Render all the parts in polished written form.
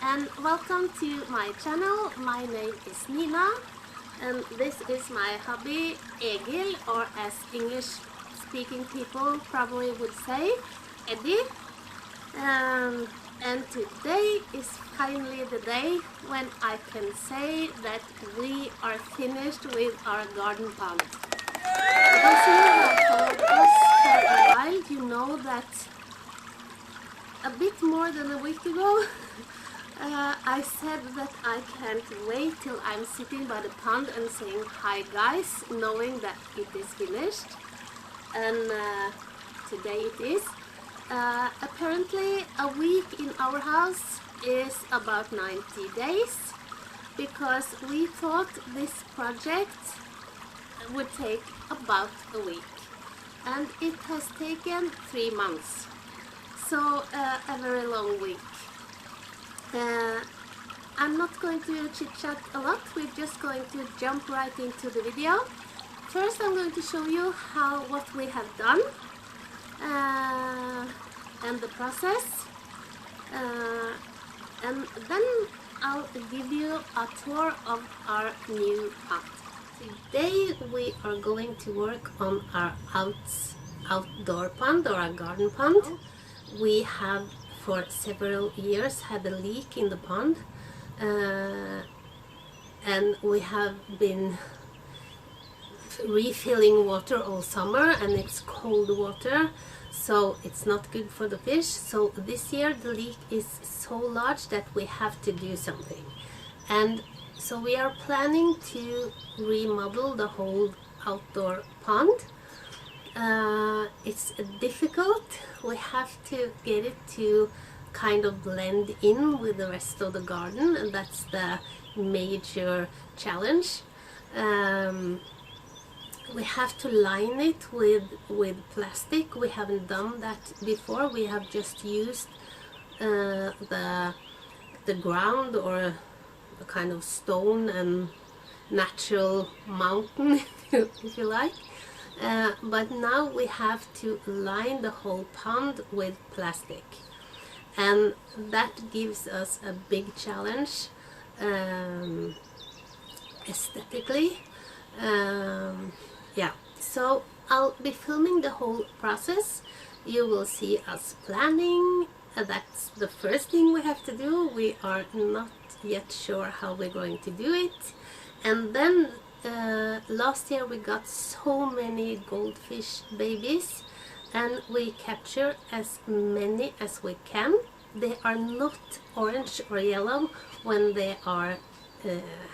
And welcome to my channel. My name is Nina and this is my hubby Egil, or as English speaking people probably would say, Eddie. And today is finally the day when I can say that we are finished with our garden pond. Those of you who have followed us for a while, you know that a bit more than a week ago I said that I can't wait till I'm sitting by the pond and saying hi guys, knowing that it is finished. And today it is. Apparently a week in our house is about 90 days, because we thought this project would take about a week, and it has taken 3 months, so a very long week. I'm not going to chit-chat a lot, we're just going to jump right into the video. First I'm going to show you what we have done and the process, and then I'll give you a tour of our new pond. Today we are going to work on our outdoor pond, or our garden pond. We have for several years had a leak in the pond, and we have been refilling water all summer, and it's cold water, so it's not good for the fish. So this year the leak is so large that we have to do something, and so we are planning to remodel the whole outdoor pond. It's difficult. We have to get it to kind of blend in with the rest of the garden, and that's the major challenge. We have to line it with plastic. We haven't done that before. We have just used the ground, or a kind of stone and natural mountain if you like. But now we have to line the whole pond with plastic, and that gives us a big challenge aesthetically. Yeah, so I'll be filming the whole process. You will see us planning. That's the first thing we have to do. We are not yet sure how we're going to do it. And then last year we got so many goldfish babies, and we capture as many as we can. They are not orange or yellow when they are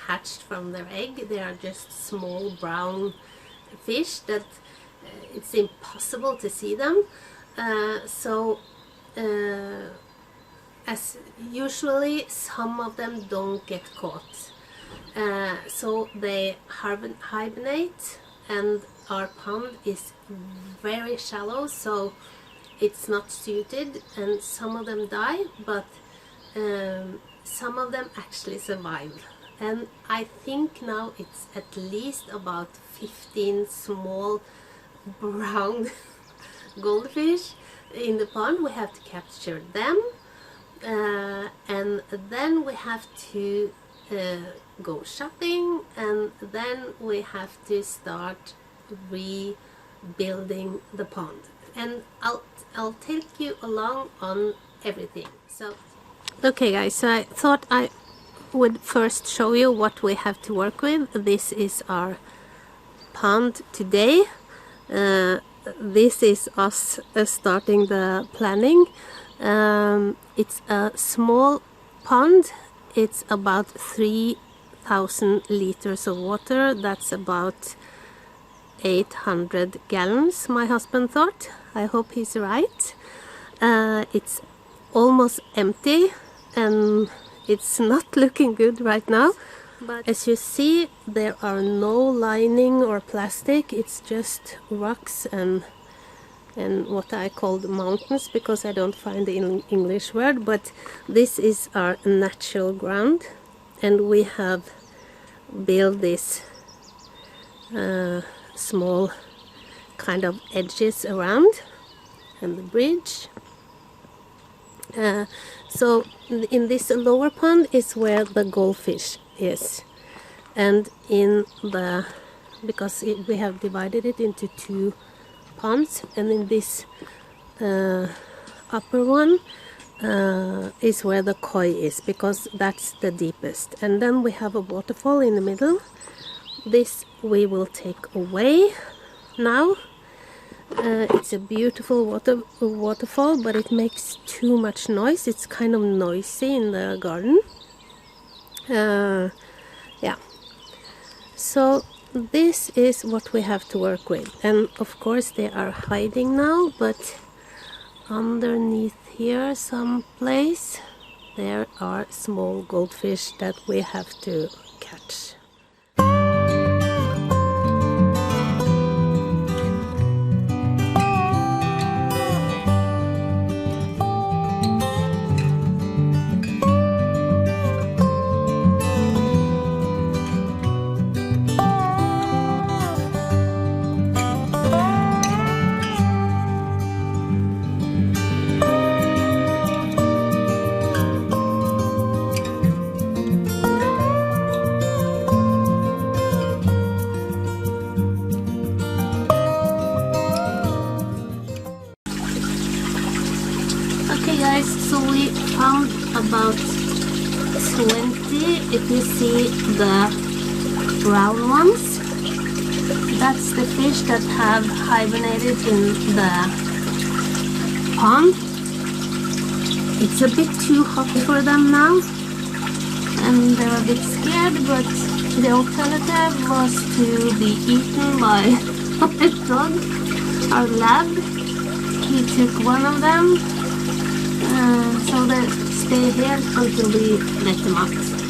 hatched from their egg. They are just small brown fish that it's impossible to see them. As usually some of them don't get caught. So they hibernate, and our pond is very shallow, so it's not suited, and some of them die, but some of them actually survive. And I think now it's at least about 15 small brown goldfish in the pond. We have to capture them, and then we have to go shopping, and then we have to start rebuilding the pond, and I'll take you along on everything. So okay guys, so I thought I would first show you what we have to work with. This is our pond today. This is us starting the planning. It's a small pond. It's about 3,000 liters of water. That's about 800 gallons, my husband thought. I hope he's right. It's almost empty and it's not looking good right now. But as you see, there are no lining or plastic. It's just rocks and what I call the mountains, because I don't find the English word, but this is our natural ground, and we have built this small kind of edges around and the bridge. So in this lower pond is where the goldfish is, and in the, because we have divided it into 2 ponds, and in this upper one is where the koi is, because that's the deepest. And then we have a waterfall in the middle. This we will take away now. It's a beautiful waterfall, but it makes too much noise. It's kind of noisy in the garden. Yeah. So this is what we have to work with, and of course they are hiding now, but underneath here someplace there are small goldfish that we have to catch. Okay guys, so we found about 20, if you see the brown ones, that's the fish that have hibernated in the pond. It's a bit too hot for them now and they're a bit scared, but the alternative was to be eaten by a dog, our lab. He took one of them. So they stay here until we let them out.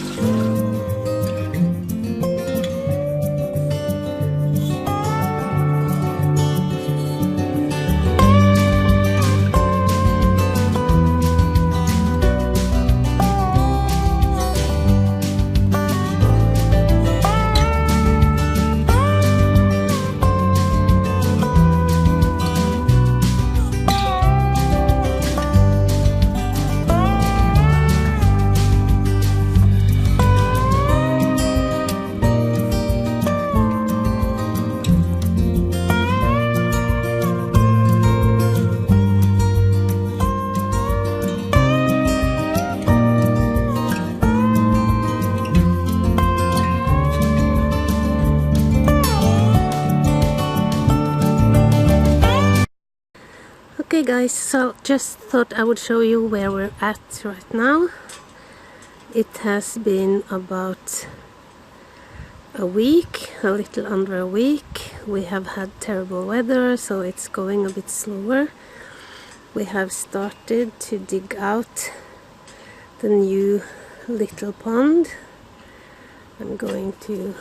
Okay guys, so just thought I would show you where we're at right now. It has been about a week, a little under a week. We have had terrible weather, so it's going a bit slower. We have started to dig out the new little pond. I'm going to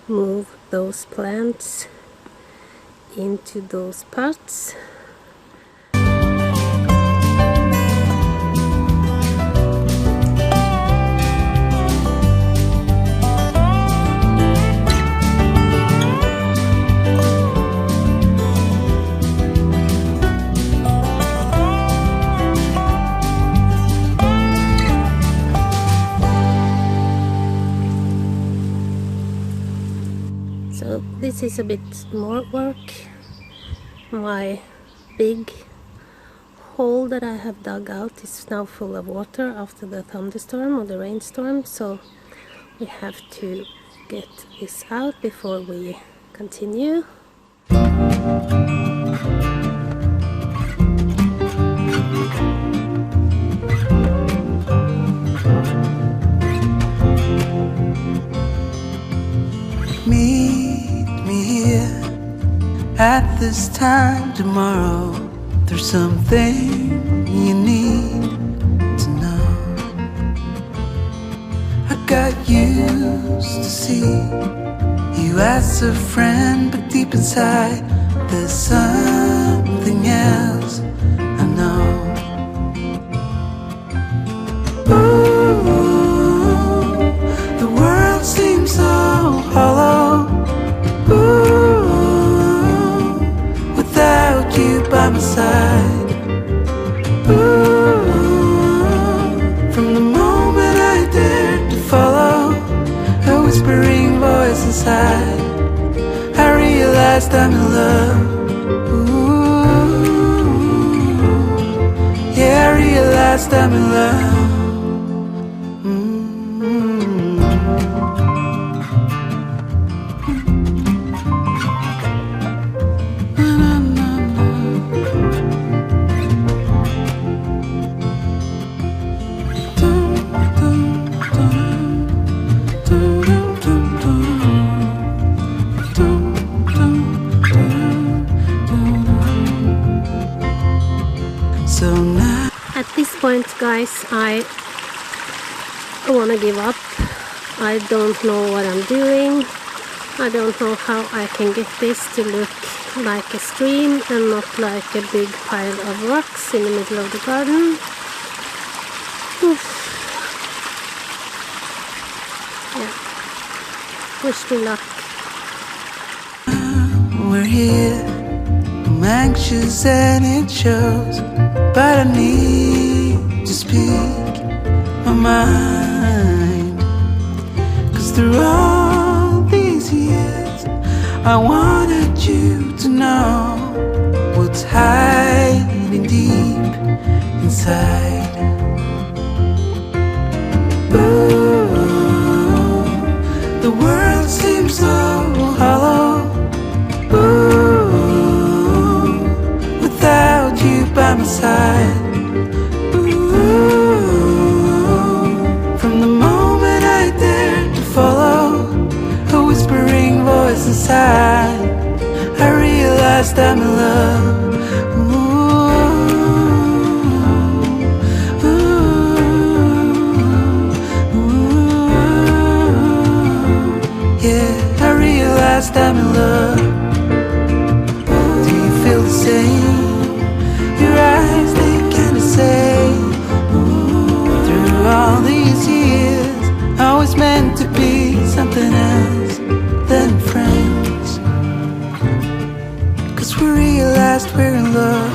move those plants into those pots. So this is a bit more work. My big hole that I have dug out is now full of water after the thunderstorm or the rainstorm, so we have to get this out before we continue. Meet me here at this time tomorrow. There's something you need to know. I got used to see you as a friend, but deep inside there's something else I know. Ooh, the world seems so hollow. Ooh, without you by my side. Ooh, from the moment I dared to follow a whispering voice inside, I realized I'm in love. Ooh, yeah, I realized I'm in love. At this point, guys, I want to give up. I don't know what I'm doing. I don't know how I can get this to look like a stream and not like a big pile of rocks in the middle of the garden. Oof. Yeah. Wish me luck. We're here, I'm anxious and it shows, but I need to speak my mind. 'Cause through all these years I wanted you to know what's hiding deep inside. Ooh, the world seems so hollow. Ooh, without you by my side. Ooh, from the moment I dared to follow a whispering voice inside, I realized I'm in love. Ooh, ooh, ooh, yeah, I realized I'm in love. Do you feel the same? Your eyes, they kinda say, through all these years I was meant to be something else than friends. 'Cause we realized we're in love.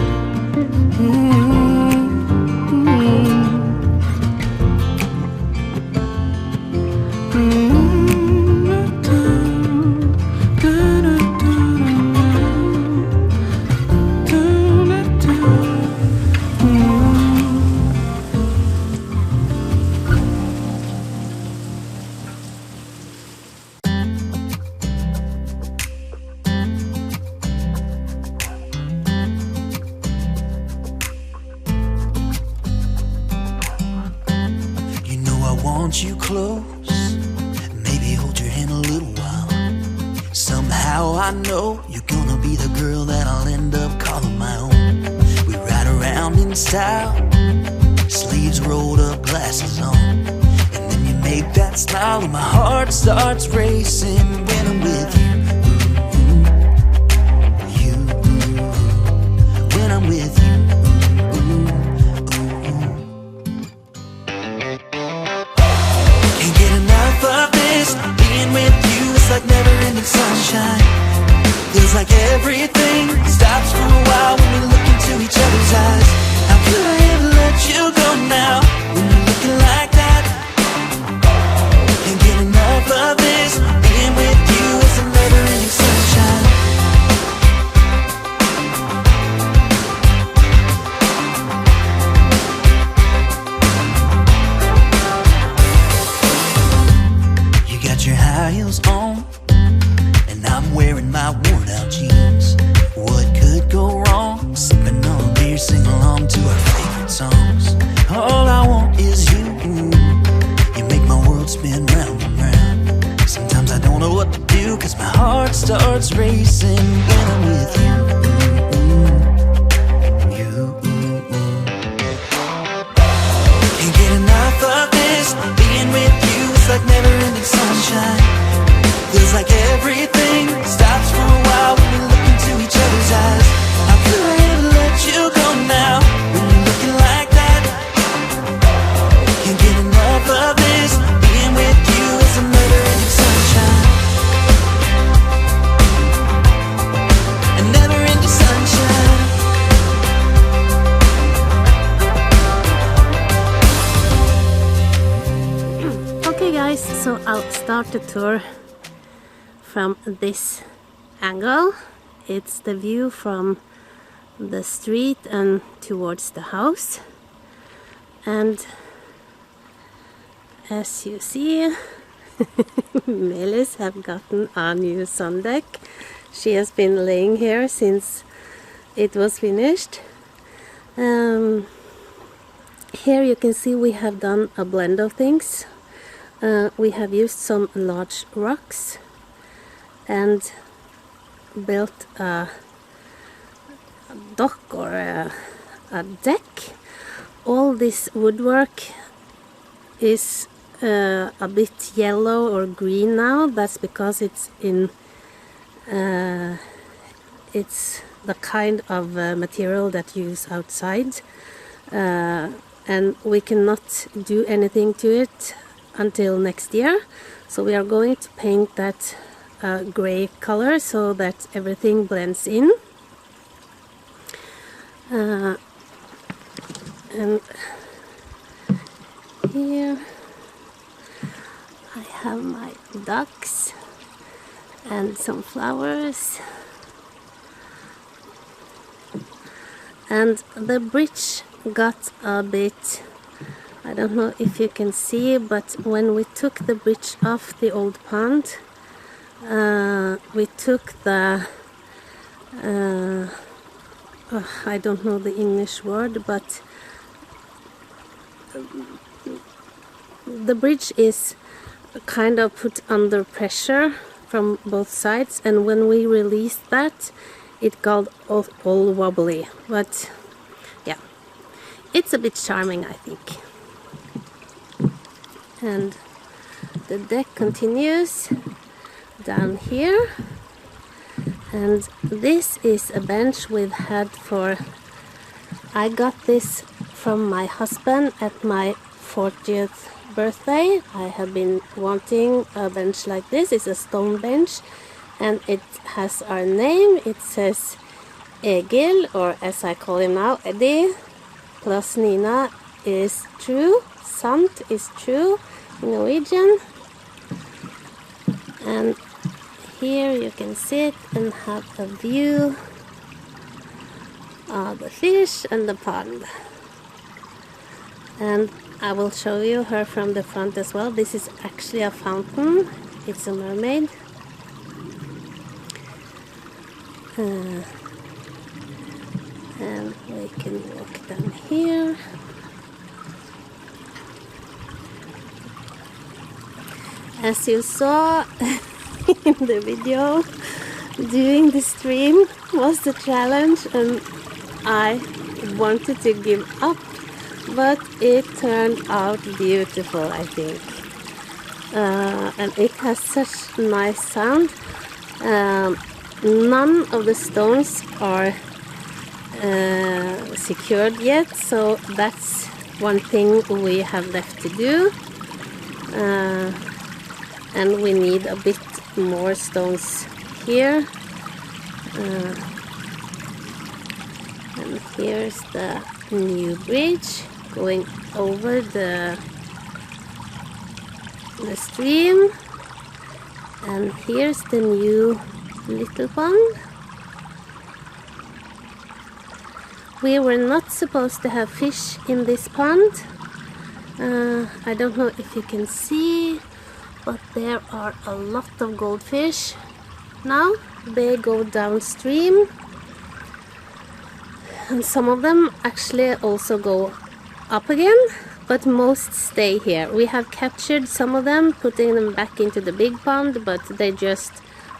You close, maybe hold your hand a little while. Somehow I know you're gonna be the girl that I'll end up calling my own. We ride around in style, sleeves rolled up, glasses on, and then you make that smile and my heart starts racing when I'm with you. You, when I'm with you. Being with you is like never-ending sunshine. Feels like everything stops for a while when we look into each other's eyes. How could I ever let you go now when you're looking like that? Can't get enough of this. Being with you is a never-ending sunshine. Your high heels on, and I'm wearing my worn out jeans. What could go wrong? Sipping on a beer, sing along to our favorite songs. All I want is you. You make my world spin round and round. Sometimes I don't know what to do, 'cause my heart starts racing when I'm with you. guys, so I'll start the tour from this angle. It's the view from the street and towards the house. And as you see, Melis have gotten a new sun deck. She has been laying here since it was finished. Here you can see we have done a blend of things. We have used some large rocks and built a dock or a deck. All this woodwork is a bit yellow or green now. That's because it's in it's the kind of material that you use outside, and we cannot do anything to it until next year. So we are going to paint that gray color so that everything blends in. And here I have my ducks and some flowers. And the bridge got a bit, I don't know if you can see, but when we took the bridge off the old pond, we took the, I don't know the English word, but the bridge is kind of put under pressure from both sides, and when we released that, it got all wobbly. But yeah, it's a bit charming, I think. And the deck continues down here, and this is a bench we've had for, I got this from my husband at my 40th birthday. I have been wanting a bench like this. It's a stone bench and it has our name. It says Egil, or as I call him now, Eddie, plus Nina is true, Sant is true in Norwegian. And here you can sit and have a view of the fish and the pond. And I will show you her from the front as well. This is actually a fountain. It's a mermaid. And we can walk down here. As you saw in the video, doing the stream was the challenge, and I wanted to give up, but it turned out beautiful, I think. And it has such nice sound. None of the stones are secured yet, so that's one thing we have left to do. And we need a bit more stones here. And here's the new bridge going over the stream. And here's the new little pond. We were not supposed to have fish in this pond. I don't know if you can see, but there are a lot of goldfish now. They go downstream, and some of them actually also go up again, but most stay here. We have captured some of them, putting them back into the big pond, but they just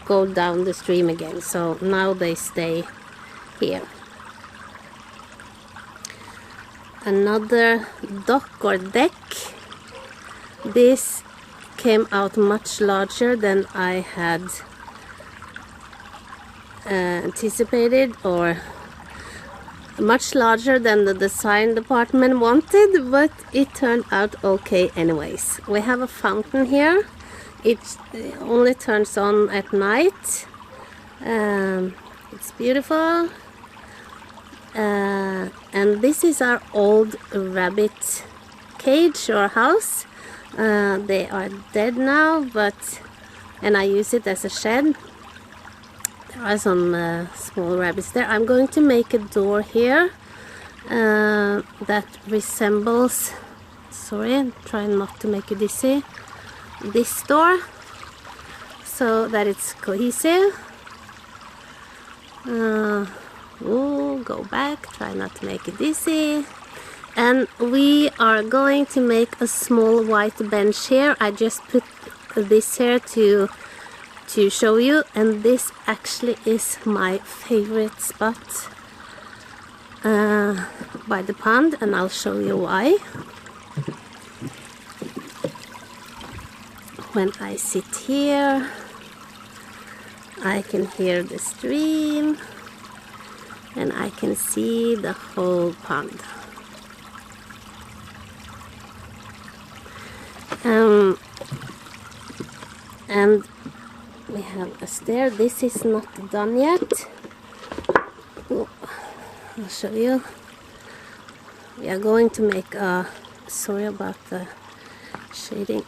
go down the stream again, so now they stay here. Another dock or deck. This came out much larger than I had anticipated, or much larger than the design department wanted, but it turned out okay anyways. We have a fountain here. It only turns on at night. It's beautiful. And this is our old rabbit cage or house. They are dead now, and I use it as a shed. There are some small rabbits there. I'm going to make a door here that resembles, sorry, try not to make you dizzy, this door, so that it's cohesive. Go back, try not to make it dizzy. And we are going to make a small white bench here. I just put this here to show you, and this actually is my favorite spot by the pond, and I'll show you why. When I sit here, I can hear the stream and I can see the whole pond. And we have a stair. This is not done yet. Oh, I'll show you. We are going to make a, sorry about the shading.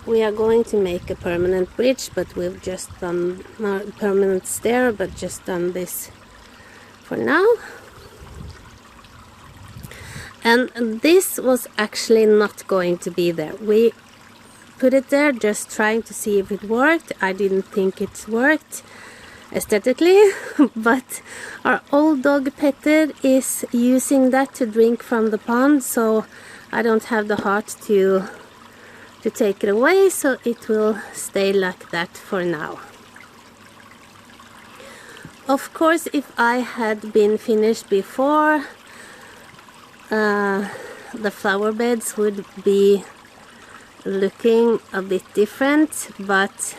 We are going to make a permanent bridge, but we've just done a permanent stair, but just done this for now. And this was actually not going to be there. We put it there just trying to see if it worked. I didn't think it worked aesthetically, but our old dog Petter is using that to drink from the pond, so I don't have the heart to take it away, so it will stay like that for now. Of course, if I had been finished before, the flower beds would be looking a bit different, but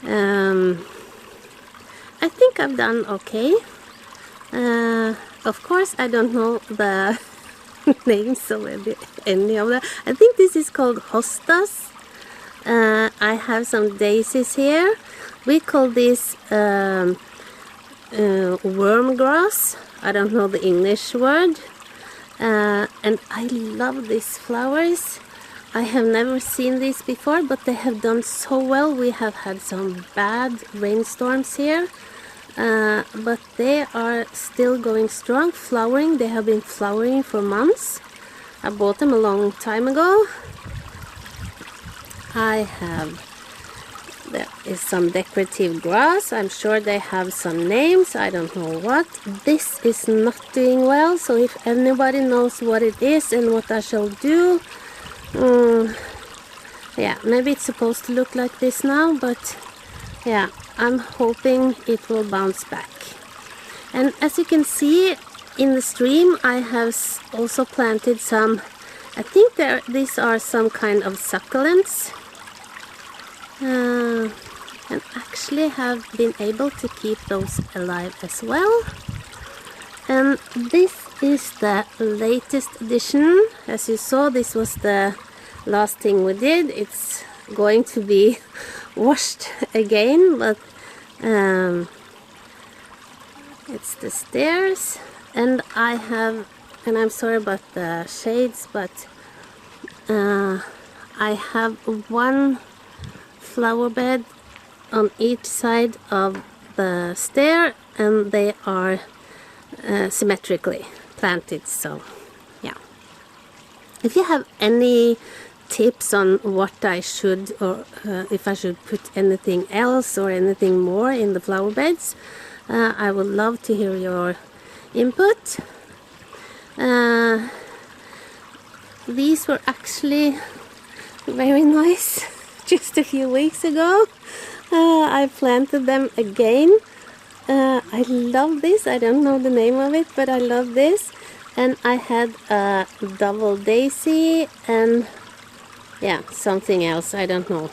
I think I've done okay. Of course, I don't know the names of any of them. I think this is called hostas. I have some daisies here. We call this worm grass. I don't know the English word. And I love these flowers. I have never seen these before, but they have done so well. We have had some bad rainstorms here, but they are still going strong, flowering. They have been flowering for months. I bought them a long time ago. There is some decorative grass. I'm sure they have some names. I don't know what. This is not doing well, so if anybody knows what it is and what I shall do, yeah, maybe it's supposed to look like this now, but yeah, I'm hoping it will bounce back. And as you can see in the stream, I have also planted some, I think these are some kind of succulents, and actually have been able to keep those alive as well. And this is the latest edition. As you saw, this was the last thing we did. It's going to be washed again, but it's the stairs. And I'm sorry about the shades, but I have one flower bed on each side of the stair, and they are symmetrically planted. So yeah, if you have any tips on what I should, or if I should put anything else or anything more in the flower beds, I would love to hear your input. These were actually very nice just a few weeks ago. I planted them again. I love this. I don't know the name of it, but I love this. And I had a double daisy and yeah, something else. I don't know.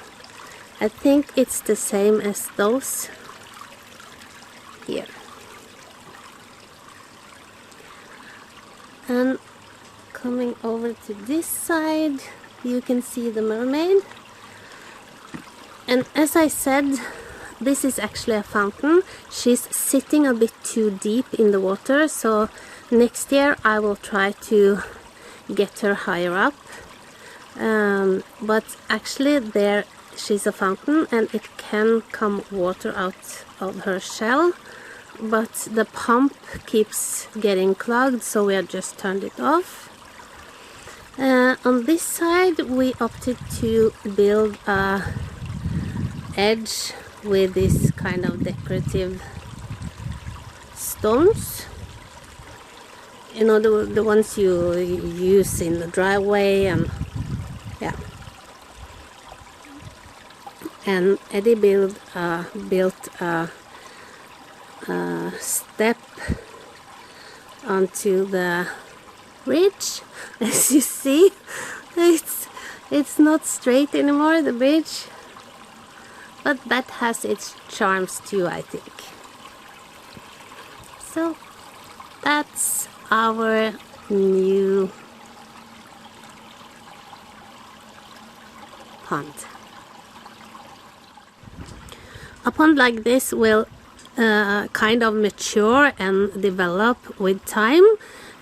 I think it's the same as those here. And coming over to this side, you can see the mermaid. And as I said, this is actually a fountain. She's sitting a bit too deep in the water, so next year I will try to get her higher up. But actually there she's a fountain and it can come water out of her shell, but the pump keeps getting clogged, so we have just turned it off. On this side we opted to build a edge with this kind of decorative stones, you know, the ones you use in the driveway, and yeah. And Eddie built a step onto the bridge. As you see, it's not straight anymore, the bridge, but that has its charms too, I think. So that's our new pond. A pond like this will kind of mature and develop with time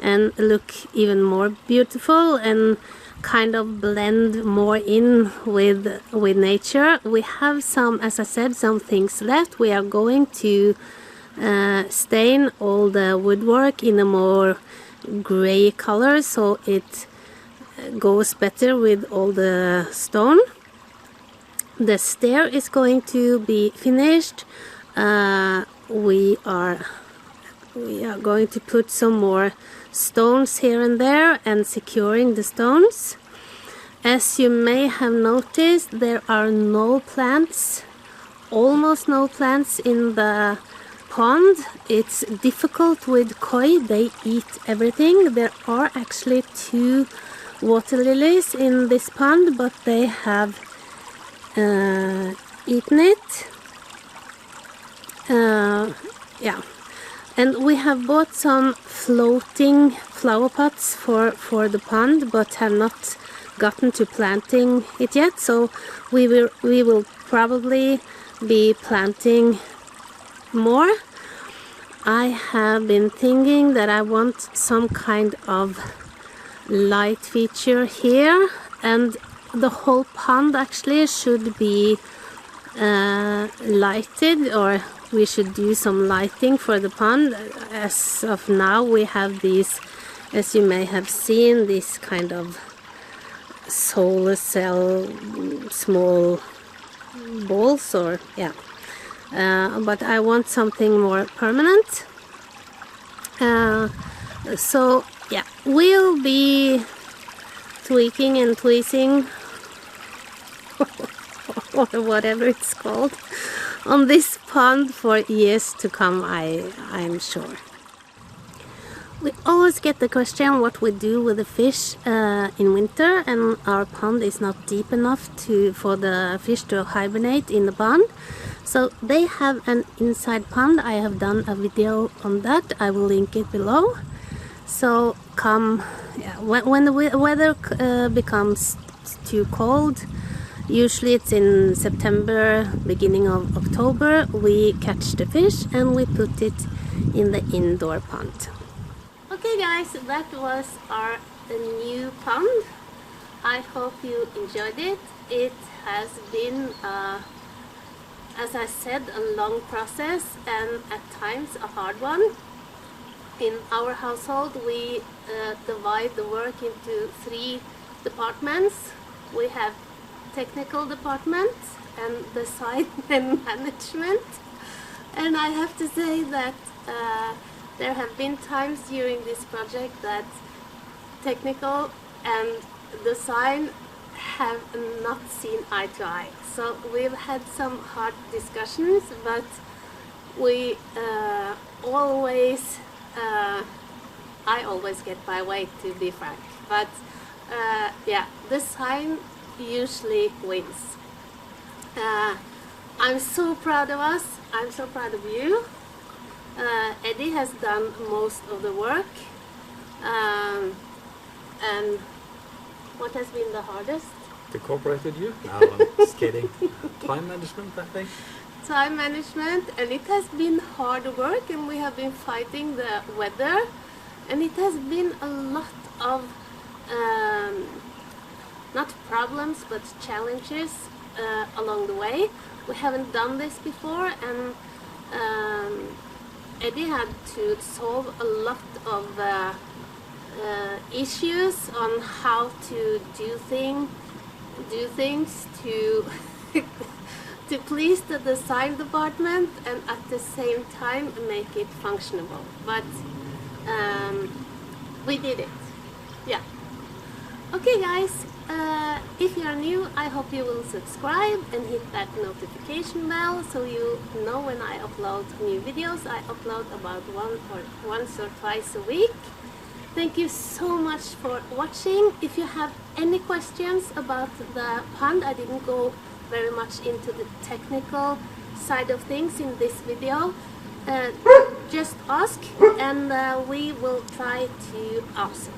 and look even more beautiful and kind of blend more in with nature. We have some, as I said, some things left. We are going to stain all the woodwork in a more gray color so it goes better with all the stone. The stair is going to be finished. We are going to put some more stones here and there and securing the stones. As you may have noticed, there are no plants, almost no plants in the pond. It's difficult with koi, they eat everything. There are actually 2 water lilies in this pond, but they have eaten it. Yeah, and we have bought some floating flower pots for the pond, but have not gotten to planting it yet, so we will probably be planting more. I have been thinking that I want some kind of light feature here, and the whole pond actually should be lighted, or we should do some lighting for the pond. As of now we have these, as you may have seen, these kind of solar cell small balls, or yeah, but I want something more permanent. So yeah, we'll be tweaking and tweezing or whatever it's called on this pond for years to come, I'm sure. We always get the question what we do with the fish in winter, and our pond is not deep enough for the fish to hibernate in the pond. So they have an inside pond. I have done a video on that. I will link it below. So come, yeah, when the weather becomes too cold, usually it's in September, beginning of October, we catch the fish and we put it in the indoor pond. Okay guys, that was our new pond. I hope you enjoyed it. It has been, as I said, a long process and at times a hard one. In our household we divide the work into 3 departments. We have technical department and design and management, and I have to say that there have been times during this project that technical and design have not seen eye to eye. So we've had some hard discussions, but we always I always get my way, to be frank, but yeah, design usually wins. I'm so proud of us. I'm so proud of you. Eddie has done most of the work, and what has been the hardest? To cooperate with you? No, I'm just kidding. Time management, I think. Time management, and it has been hard work, and we have been fighting the weather, and it has been a lot of not problems but challenges along the way. We haven't done this before, and Eddie had to solve a lot of issues on how to do things to to please the design department and at the same time make it functionable. But we did it. Yeah. Okay guys, if you are new, I hope you will subscribe and hit that notification bell so you know when I upload new videos. I upload about once or twice a week. Thank you so much for watching. If you have any questions about the pond, I didn't go very much into the technical side of things in this video. Just ask and we will try to answer.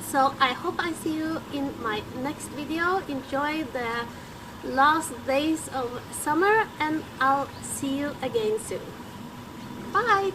So I hope I see you in my next video. Enjoy the last days of summer and I'll see you again soon. Bye!